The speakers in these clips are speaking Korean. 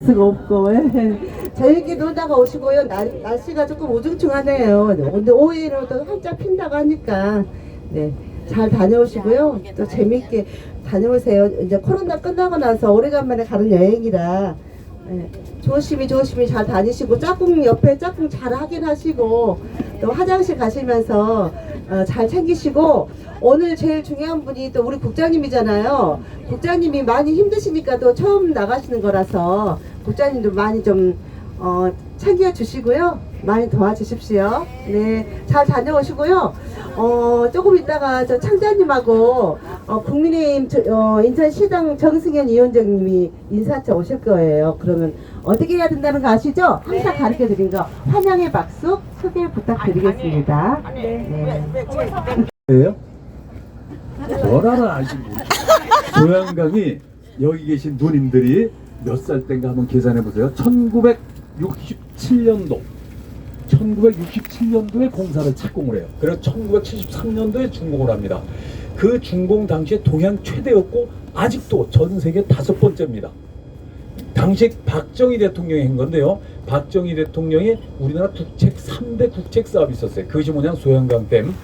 수가 없고 재밌게 놀다가 오시고요. 날씨가 조금 우중충하네요. 근데 오후에도 활짝 핀다고 하니까 잘 다녀오시고요. 또 재밌게 다녀오세요. 이제 코로나 끝나고 나서 오래간만에 가는 여행이라 조심히 잘 다니시고 짝꿍 옆에 짝꿍 잘 확인하시고 또 화장실 가시면서 잘 챙기시고, 오늘 제일 중요한 분이 또 우리 국장님이잖아요. 국장님이 많이 힘드시니까 또 처음 나가시는 거라서 국장님도 많이 좀 챙겨 주시고요. 많이 도와주십시오. 네, 잘 다녀오시고요. 조금 있다가 저 창자님하고 국민의힘 인천시당 정승현 위원장님이 인사차 오실 거예요. 그러면 어떻게 해야 된다는 거 아시죠? 항상 가르쳐 드린 거 환영의 박수 크게 부탁드리겠습니다. 예요? 뭐라를 아시고 소양강이 여기 계신 누님들이 몇 살 땐가 한번 계산해 보세요. 1967년도에 공사를 착공을 해요. 그래서 1973년도에 준공을 합니다. 그 준공 당시에 동양 최대였고 아직도 전 세계 5번째입니다. 당시 박정희 대통령이 한 건데요. 박정희 대통령이 우리나라 국책 3대 국책 사업이 있었어요. 그것이 뭐냐, 소양강 댐.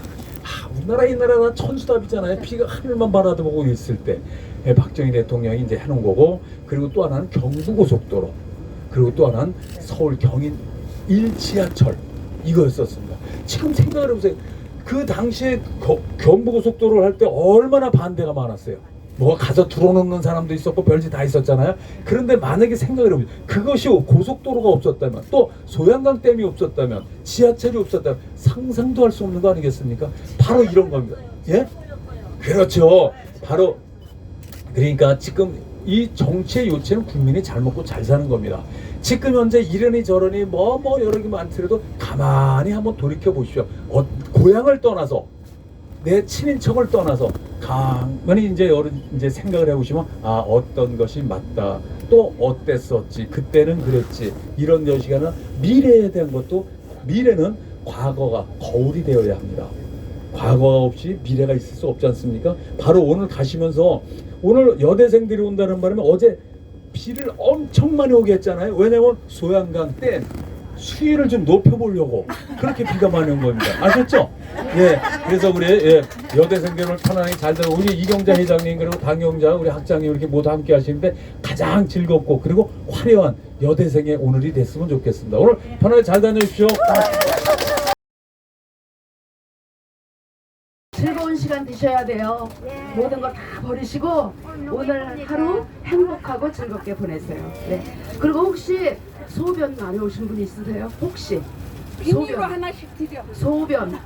우리나라 옛날에는 천수답이잖아요. 피가 하늘만 바라보고 있을 때 박정희 대통령이 이제 해놓은 거고, 그리고 또 하나는 경부고속도로, 그리고 또 하나는 서울 경인 1지하철, 이거였었습니다. 지금 생각을 해보세요. 그 당시에 경부고속도로를 할 때 얼마나 반대가 많았어요. 뭐가 가서 들어놓는 사람도 있었고 별짓 다 있었잖아요. 그런데 만약에 생각을 해보세요. 그것이 고속도로가 없었다면, 또 소양강 댐이 없었다면, 지하철이 없었다면 상상도 할 수 없는 거 아니겠습니까? 바로 이런 겁니다. 예? 그렇죠. 바로 그러니까 지금 이 정치의 요체는 국민이 잘 먹고 잘 사는 겁니다. 지금 현재 이러니 저러니 뭐 여러 개 많더라도 가만히 한번 돌이켜 보십시오. 고향을 떠나서, 내 친인척을 떠나서 가만히 이제 생각을 해보시면, 어떤 것이 맞다, 또 어땠었지, 그때는 그랬지, 이런 여시간은 미래에 대한 것도, 미래는 과거가 거울이 되어야 합니다. 과거가 없이 미래가 있을 수 없지 않습니까? 바로 오늘 가시면서, 오늘 여대생들이 온다는 바람에 어제 비를 엄청 많이 오게 했잖아요. 왜냐면 소양강 댐 수위를 좀 높여보려고 그렇게 비가 많이 온 겁니다. 아셨죠? 예, 그래서 우리 여대생들을 편안하게 잘 들어, 우리 이경자 회장님 그리고 당경자 우리 학장님 이렇게 모두 함께 하시는데 가장 즐겁고 그리고 화려한 여대생의 오늘이 됐으면 좋겠습니다. 오늘 편안하게 잘 다녀주십시오. 즐거운 시간 되셔야 돼요. 모든 거 다 버리시고 오늘 하루 행복하고 즐겁게 보내세요. 그리고 혹시 소변 많이 오신 분 있으세요? 혹시 비닐로 하나씩 드려. 소변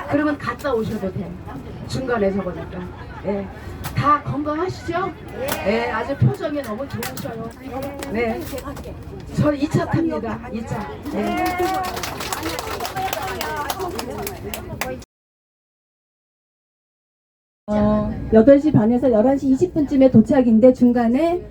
그러면 갔다 오셔도 돼. 중간에 저거니까. 다 건강하시죠? 아주 표정이 너무 좋으셔요. 저 2차 탑니다. 2차. 8시 반에서 11시 20분쯤에 도착인데 중간에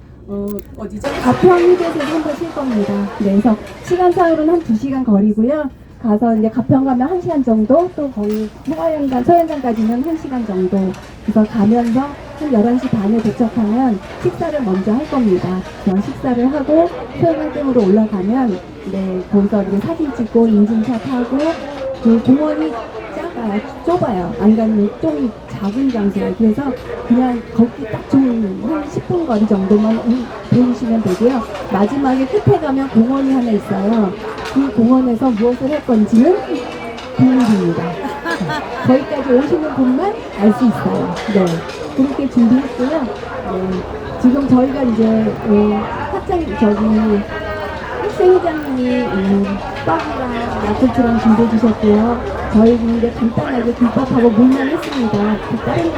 어디죠? 가평 휴게소에 한번 쉴 겁니다. 그래서 시간상으로는 한 2시간 거리고요. 가서 이제 가평 가면 1시간 정도, 또 거의 서현장까지는 1시간 정도. 그래서 가면서 한 11시 반에 도착하면 식사를 먼저 할 겁니다. 그래서 식사를 하고 서현장댐으로 올라가면 거기서 이제 사진 찍고 인증샷 하고, 그 공원이 좁아요. 안 가면 좀 작은 장소예요. 그래서 그냥 걷기 딱 좋은 한 10분 거리 정도만 보시면 되고요. 마지막에 끝에 가면 공원이 하나 있어요. 그 공원에서 무엇을 할 건지는 비밀입니다. 거기까지 오시는 분만 알 수 있어요. 그렇게 준비했고요. 지금 저희가 이제 학생회장님이 떡이랑 야채처럼 준비해 주셨고요. 저희는 이제 간단하게 김밥하고 물만 했습니다. 다른 것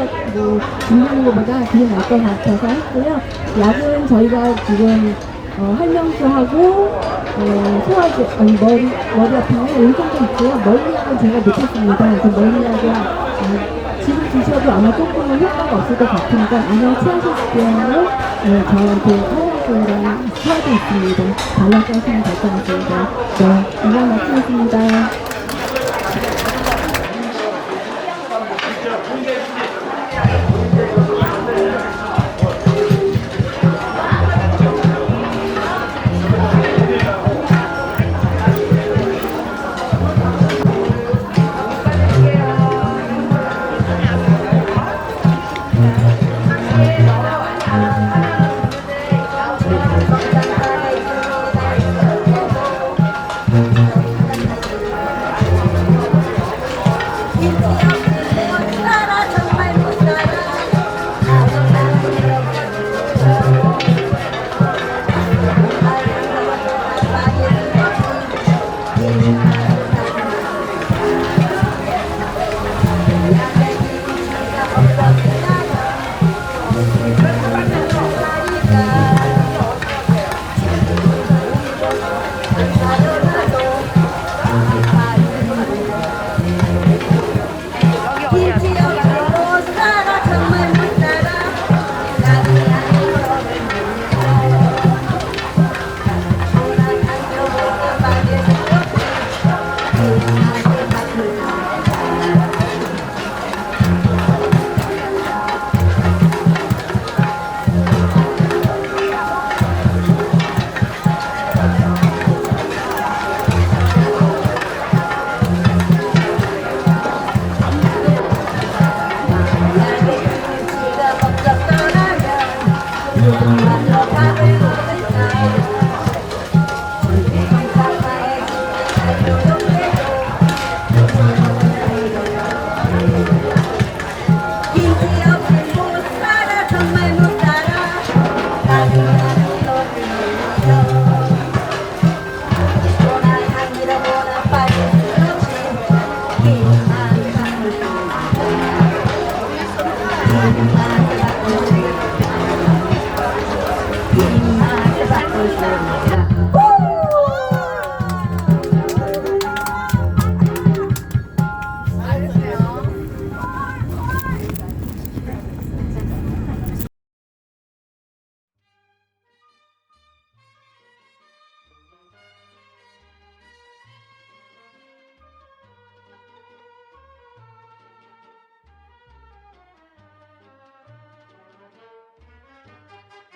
준비하는 것보다 그게 나을 것 같아서 했고요. 약은 저희가 지금 활명수하고 소화제, 머리 아프면 온종도 있고요. 멀리약은 제가 못했습니다. 그래서 멀리약은 지금 드셔도 아마 조금은 효과가 없을 것 같으니까 안녕 취하실 때는 저한테 활명수랑 소화제 있습니다. 발라서 하시면 될 것 같습니다. 이만 마치겠습니다. 자.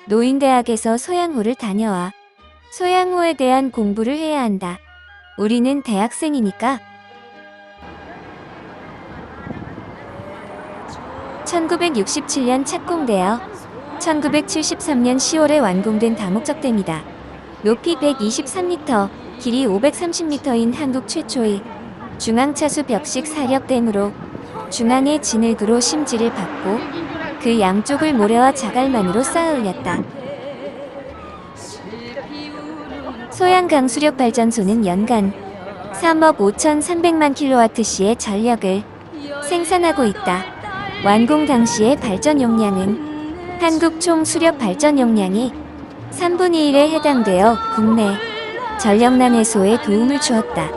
노인대학에서 소양호를 다녀와. 소양호에 대한 공부를 해야 한다. 우리는 대학생이니까. 1967년 착공되어 1973년 10월에 완공된 다목적댐이다. 높이 123m, 길이 530m인 한국 최초의 중앙차수 벽식 사력댐으로 중앙에 진흙으로 심지를 받고 그 양쪽을 모래와 자갈만으로 쌓아 올렸다. 소양강수력발전소는 연간 3억 5,300만 킬로와트시의 전력을 생산하고 있다. 완공 당시의 발전 용량은 한국 총 수력 발전 용량이 3분의 1에 해당되어 국내 전력난 해소에 도움을 주었다.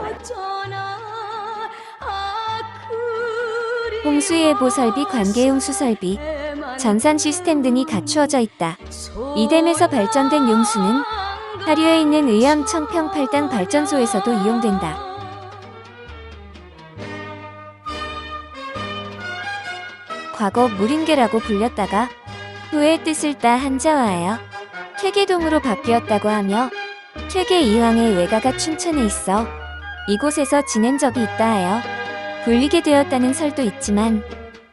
홍수예보 설비, 관계용수 설비, 전산 시스템 등이 갖추어져 있다. 이 댐에서 발전된 용수는 하류에 있는 의암 청평 8단 발전소에서도 이용된다. 과거 무림계라고 불렸다가 후에 뜻을 따 한자화하여 퇴계동으로 바뀌었다고 하며 퇴계 이황의 외가가 춘천에 있어 이곳에서 지낸 적이 있다 하여 불리게 되었다는 설도 있지만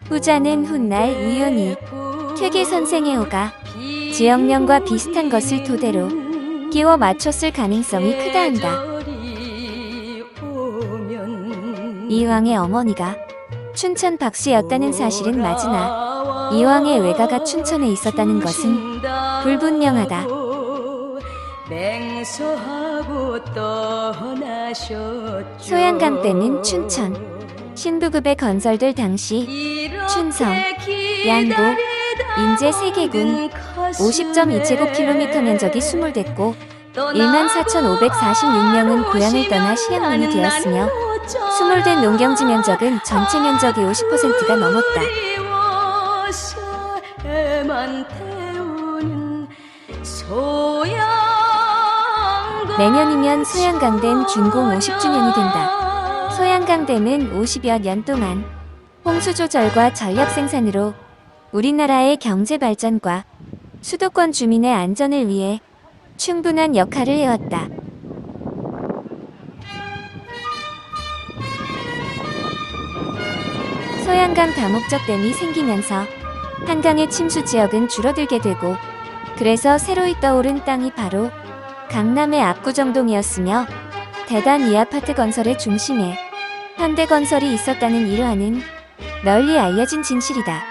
후자는 훗날 우연히 퇴계 선생의 호가 지역령과 비슷한 것을 토대로 끼워 맞췄을 가능성이 크다 한다. 이황의 어머니가 춘천 박씨였다는 사실은 맞으나 이황의 외가가 춘천에 있었다는 것은 불분명하다. 소양강댐은 춘천, 신부급에 건설될 당시 춘성, 양구, 인제 3개군 50.2제곱킬로미터 면적이 수몰됐고 14,546명은 고향을 떠나 시향민이 되었으며 수몰된 농경지 면적은 전체 면적의 50%가 넘었다. 내년이면 소양강댐 준공 50주년이 된다. 소양강댐은 50여 년 동안 홍수 조절과 전력 생산으로 우리나라의 경제 발전과 수도권 주민의 안전을 위해 충분한 역할을 해왔다. 소양강 다목적 댐이 생기면서 한강의 침수 지역은 줄어들게 되고 그래서 새로이 떠오른 땅이 바로 강남의 압구정동이었으며 대단 이아파트 건설의 중심에 현대건설이 있었다는 일화는 널리 알려진 진실이다.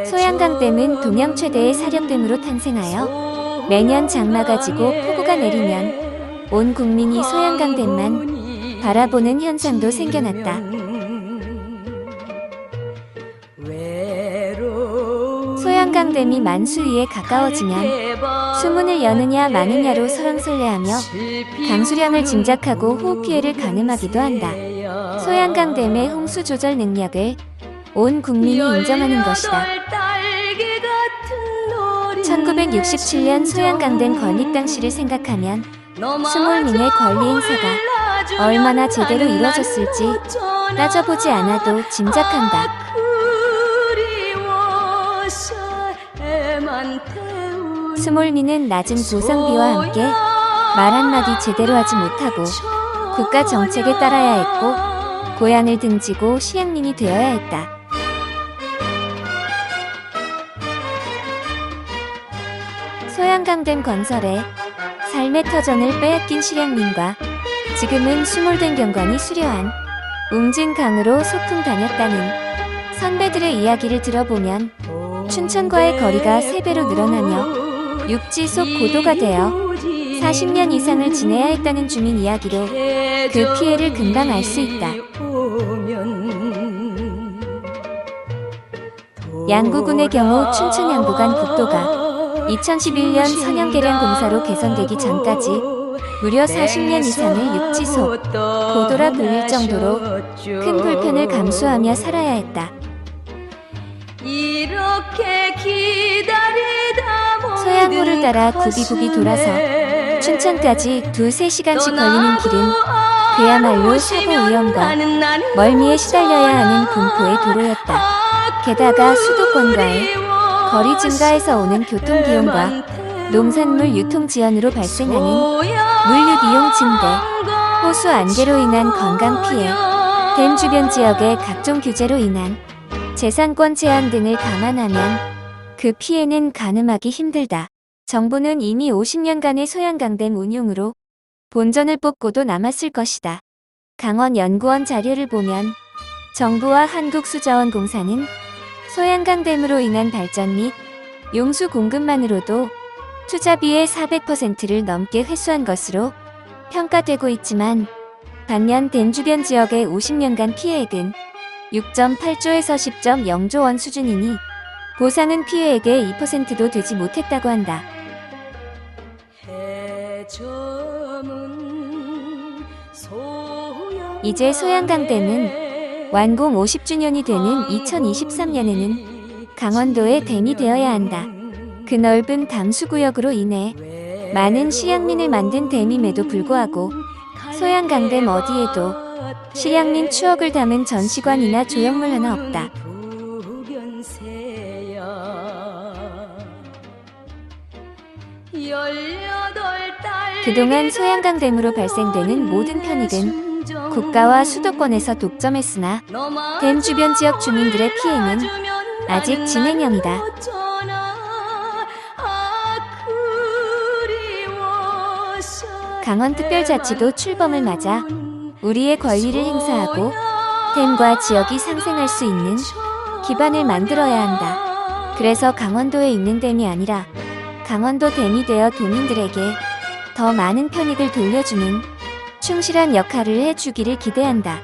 소양강댐은 동양 최대의 사력댐으로 탄생하여 매년 장마가 지고 폭우가 내리면 온 국민이 소양강댐만 바라보는 현상도 생겨났다. 소양강댐이 만수위에 가까워지면 수문을 여느냐 마느냐로 설왕설래하며 강수량을 짐작하고 호흡 피해를 가늠하기도 한다. 소양강댐의 홍수 조절 능력을 온 국민이 인정하는 것이다. 1967년 소양강댐 건립 당시를 생각하면 수몰민의 권리 행사가 얼마나 제대로 이루어졌을지 따져보지 않아도 짐작한다. 수몰민은 낮은 보상비와 함께 말 한마디 제대로 하지 못하고 국가 정책에 따라야 했고 고향을 등지고 시향민이 되어야 했다. 소양강댐 건설에 삶의 터전을 빼앗긴 실향민과 지금은 수몰된 경관이 수려한 웅진강으로 소풍 다녔다는 선배들의 이야기를 들어보면 춘천과의 거리가 3배로 늘어나며 육지 속 고도가 되어 40년 이상을 지내야 했다는 주민 이야기로 그 피해를 금방 알 수 있다. 양구군의 경우 춘천 양구 간 국도가 2011년 선형-계량 공사로 개선되기 전까지 무려 40년 이상을 육지소, 고도라 불릴 정도로 큰 불편을 감수하며 살아야 했다. 소양호를 따라 굽이굽이 돌아서 춘천까지 2~3시간씩 걸리는 길은 그야말로 사고 위험과 멀미에 시달려야 하는 공포의 도로였다. 게다가 수도권과의 거리 증가에서 오는 교통비용과 농산물 유통 지연으로 발생하는 물류 비용 증대, 호수 안개로 인한 건강 피해, 댐 주변 지역의 각종 규제로 인한 재산권 제한 등을 감안하면 그 피해는 가늠하기 힘들다. 정부는 이미 50년간의 소양강댐 운용으로 본전을 뽑고도 남았을 것이다. 강원연구원 자료를 보면 정부와 한국수자원공사는 소양강댐으로 인한 발전 및 용수 공급만으로도 투자비의 400%를 넘게 회수한 것으로 평가되고 있지만 반면 댐 주변 지역의 50년간 피해액은 6.8조에서 10.0조 원 수준이니 보상은 피해액의 2%도 되지 못했다고 한다. 이제 소양강댐은 완공 50주년이 되는 2023년에는 강원도의 댐이 되어야 한다. 그 넓은 담수구역으로 인해 많은 실향민을 만든 댐임에도 불구하고 소양강댐 어디에도 실향민 추억을 담은 전시관이나 조형물 하나 없다. 그동안 소양강댐으로 발생되는 모든 편익은 국가와 수도권에서 독점했으나 댐 주변 지역 주민들의 피해는 아직 진행형이다. 강원특별자치도 출범을 맞아 우리의 권리를 행사하고 댐과 지역이 상생할 수 있는 기반을 만들어야 한다. 그래서 강원도에 있는 댐이 아니라 강원도 댐이 되어 도민들에게 더 많은 편익을 돌려주는 충실한 역할을 해주기를 기대한다.